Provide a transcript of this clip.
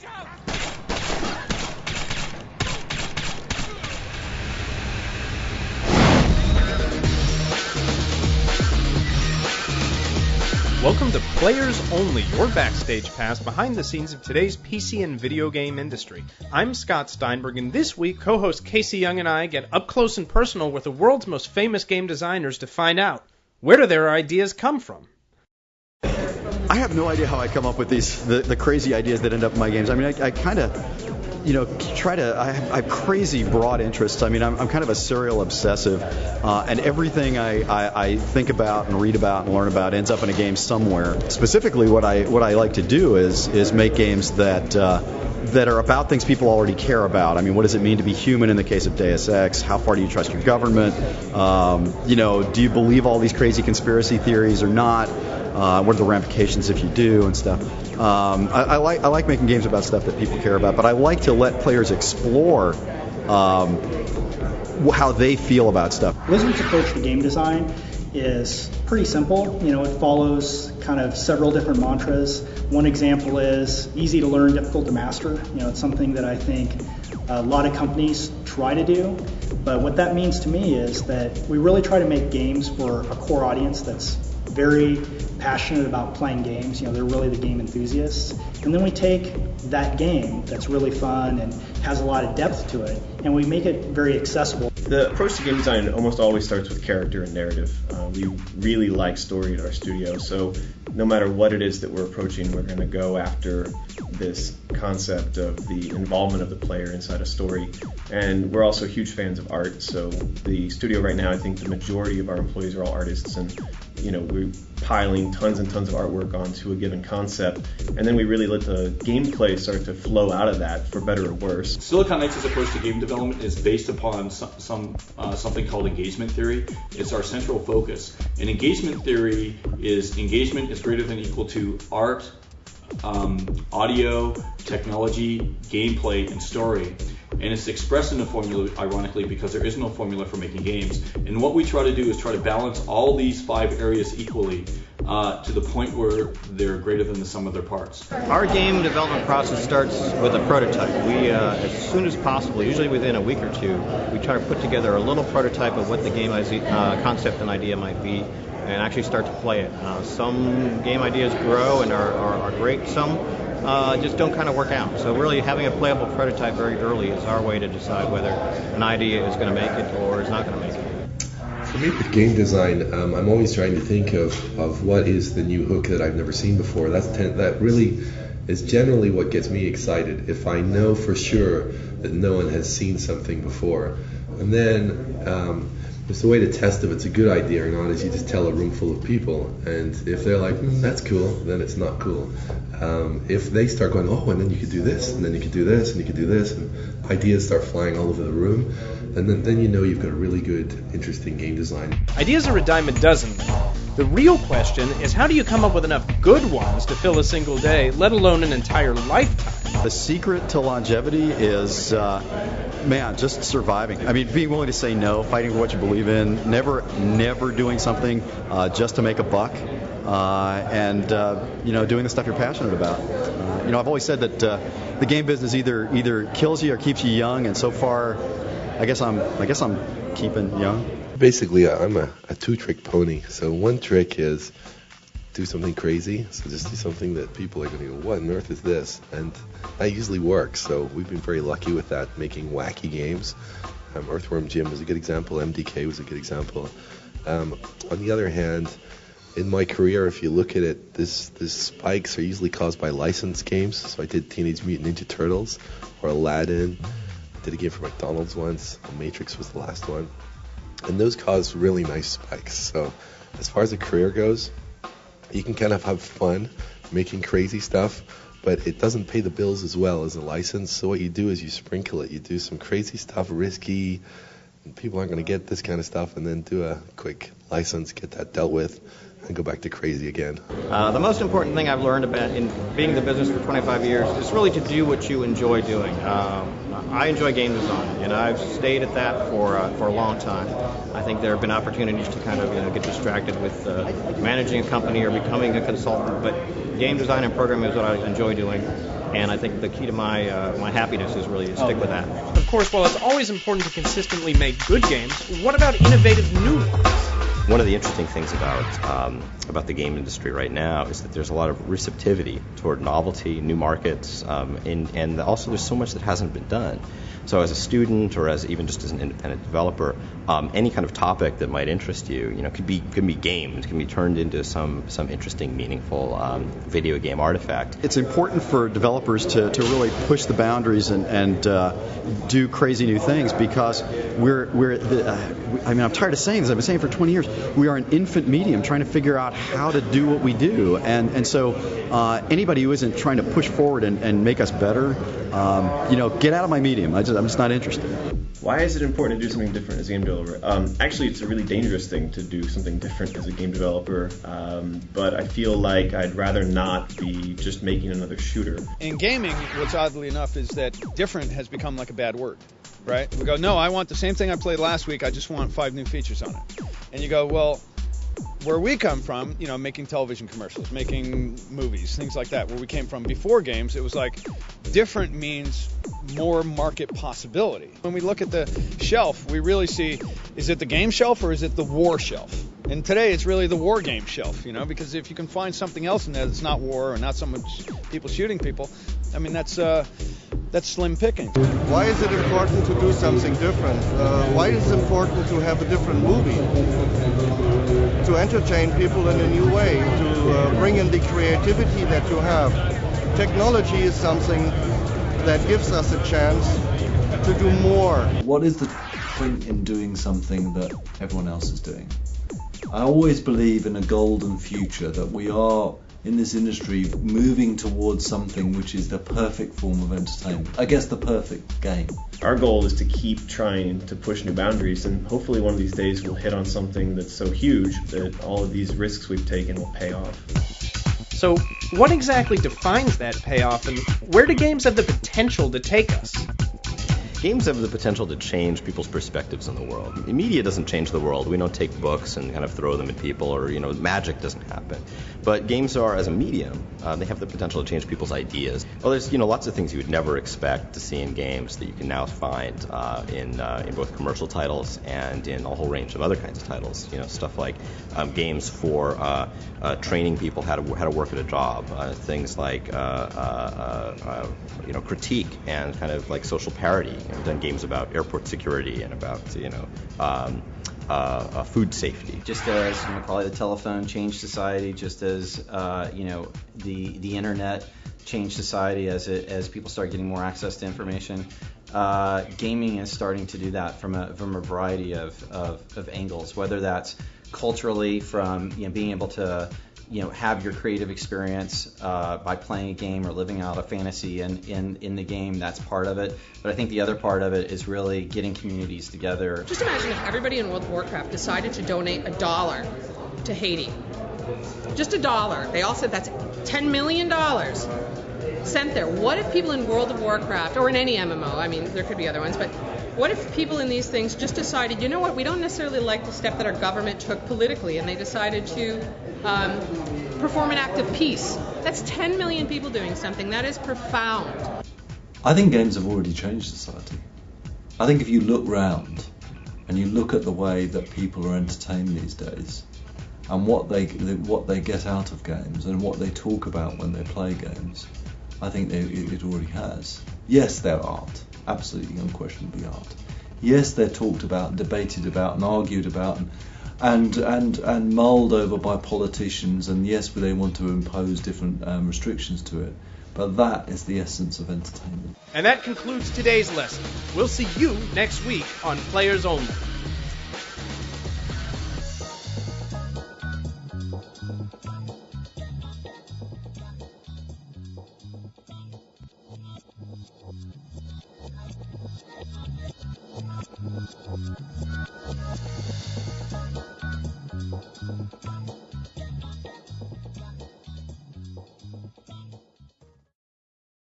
Welcome to Players Only, your backstage pass behind the scenes of today's PC and video game industry. I'm Scott Steinberg, and this week, co-host Casey Young and I get up close and personal with the world's most famous game designers to find out, where do their ideas come from? I have no idea how I come up with the crazy ideas that end up in my games. I mean, I kind of, I have crazy broad interests. I mean, I'm kind of a serial obsessive, and everything I think about and read about and learn about ends up in a game somewhere. Specifically, what I like to do is make games that are about things people already care about. I mean, what does it mean to be human in the case of Deus Ex? How far do you trust your government? Do you believe all these crazy conspiracy theories or not? What are the ramifications if you do and stuff? I like making games about stuff that people care about, but I like to let players explore how they feel about stuff. Blizzard's approach to game design is pretty simple. It follows kind of several different mantras. One example is easy to learn, difficult to master. It's something that I think a lot of companies try to do, but what that means to me is that we really try to make games for a core audience that's very passionate about playing games. They're really the game enthusiasts. And then we take that game that's really fun and has a lot of depth to it, and we make it very accessible. The approach to game design almost always starts with character and narrative. We really like story at our studio, so no matter what it is that we're approaching, we're going to go after this concept of the involvement of the player inside a story. And we're also huge fans of art, so the studio right now, I think the majority of our employees are all artists, and we're piling tons and tons of artwork onto a given concept, and then we really let the gameplay start to flow out of that, for better or worse. Silicon Knights' approach to game development is based upon something called engagement theory. It's our central focus. And engagement theory is engagement is greater than or equal to art, audio, technology, gameplay, and story. And it's expressed in a formula, ironically, because there is no formula for making games. And what we try to do is try to balance all these 5 areas equally to the point where they're greater than the sum of their parts. Our game development process starts with a prototype. We, as soon as possible, usually within a week or two, we try to put together a little prototype of what the game concept and idea might be, and actually start to play it. Some game ideas grow and are great. Some just don't kind of work out. So really having a playable prototype very early is our way to decide whether an idea is going to make it or is not going to make it. For me, with game design, I'm always trying to think of what is the new hook that I've never seen before. That really is generally what gets me excited, if I know for sure that no one has seen something before. And then it's the way to test if it's a good idea or not is you just tell a room full of people, and if they're like, that's cool, then it's not cool. If they start going, oh, and then you could do this, and then you could do this, and you could do this, and ideas start flying all over the room, and then you know you've got a really good, interesting game design. Ideas are a dime a dozen. The real question is, how do you come up with enough good ones to fill a single day, let alone an entire lifetime? The secret to longevity is, just surviving. I mean, being willing to say no, fighting for what you believe in, never doing something just to make a buck, and doing the stuff you're passionate about. I've always said that the game business either kills you or keeps you young, and so far, I guess I'm keeping young. Basically, I'm a two-trick pony. So one trick is do something crazy. So just do something that people are going to go, what on earth is this? And that usually works. So we've been very lucky with that, making wacky games. Earthworm Jim was a good example. MDK was a good example. On the other hand, in my career, if you look at it, these spikes are usually caused by licensed games. So I did Teenage Mutant Ninja Turtles or Aladdin. I did a game for McDonald's once. The Matrix was the last one. And those cause really nice spikes. So as far as a career goes, you can kind of have fun making crazy stuff, but it doesn't pay the bills as well as a license. So what you do is you sprinkle it. You do some crazy stuff, risky, and people aren't going to get this kind of stuff, and then do a quick license, get that dealt with, and go back to crazy again. The most important thing I've learned about in being in the business for 25 years is really to do what you enjoy doing. I enjoy game design, and I've stayed at that for a long time. I think there have been opportunities to kind of get distracted with managing a company or becoming a consultant, but game design and programming is what I enjoy doing, and I think the key to my happiness is really to stick with that. Of course, while it's always important to consistently make good games, what about innovative new ones? One of the interesting things about the game industry right now is that there's a lot of receptivity toward novelty, new markets, and also there's so much that hasn't been done. So as a student, or as even just as an independent developer, any kind of topic that might interest you, could be gamed, can be turned into some interesting, meaningful video game artifact. It's important for developers to really push the boundaries and do crazy new things, because I'm tired of saying this. I've been saying it for 20 years. We are an infant medium trying to figure out how to do what we do, and so anybody who isn't trying to push forward and make us better, get out of my medium. I'm just not interested. Why is it important to do something different as a game developer? Actually, it's a really dangerous thing to do something different as a game developer, but I feel like I'd rather not be just making another shooter. In gaming, what's oddly enough is that different has become like a bad word, right? We go, no, I want the same thing I played last week, I just want 5 new features on it. And you go, well, where we come from, making television commercials, making movies, things like that, where we came from before games, it was like different means more market possibility. When we look at the shelf, we really see, is it the game shelf or is it the war shelf? And today it's really the war game shelf, because if you can find something else in there that's not war or not so much people shooting people, I mean, that's slim picking. Why is it important to do something different? Why is it important to have a different movie? To entertain people in a new way, to bring in the creativity that you have. Technology is something that gives us a chance to do more. What is the point in doing something that everyone else is doing? I always believe in a golden future, that we are in this industry moving towards something which is the perfect form of entertainment. I guess the perfect game. Our goal is to keep trying to push new boundaries, and hopefully one of these days we'll hit on something that's so huge that all of these risks we've taken will pay off. So, what exactly defines that payoff, and where do games have the potential to take us? Games have the potential to change people's perspectives on the world. Media doesn't change the world. We don't take books and kind of throw them at people, or magic doesn't happen. But games are, as a medium, they have the potential to change people's ideas. Well, there's lots of things you would never expect to see in games that you can now find in both commercial titles and in a whole range of other kinds of titles. Stuff like games for training people how to work at a job. Things like critique and kind of like social parody. We've done games about airport security and about food safety. Just as probably the telephone changed society, just as the internet changed society as people start getting more access to information. Gaming is starting to do that from a variety of angles, whether that's culturally from being able to have your creative experience by playing a game or living out a fantasy in the game. That's part of it. But I think the other part of it is really getting communities together. Just imagine if everybody in World of Warcraft decided to donate $1 to Haiti. Just $1. They all said that's $10 million sent there. What if people in World of Warcraft, or in any MMO, I mean, there could be other ones, but what if people in these things just decided, you know what, we don't necessarily like the step that our government took politically, and they decided to perform an act of peace. That's 10 million people doing something. That is profound. I think games have already changed society. I think if you look round and you look at the way that people are entertained these days, and what they get out of games and what they talk about when they play games, I think it already has. Yes, they're art. Absolutely, unquestionably art. Yes, they're talked about, debated about, and argued about, and mulled over by politicians. And yes, they want to impose different restrictions to it. But that is the essence of entertainment. And that concludes today's lesson. We'll see you next week on Players Only.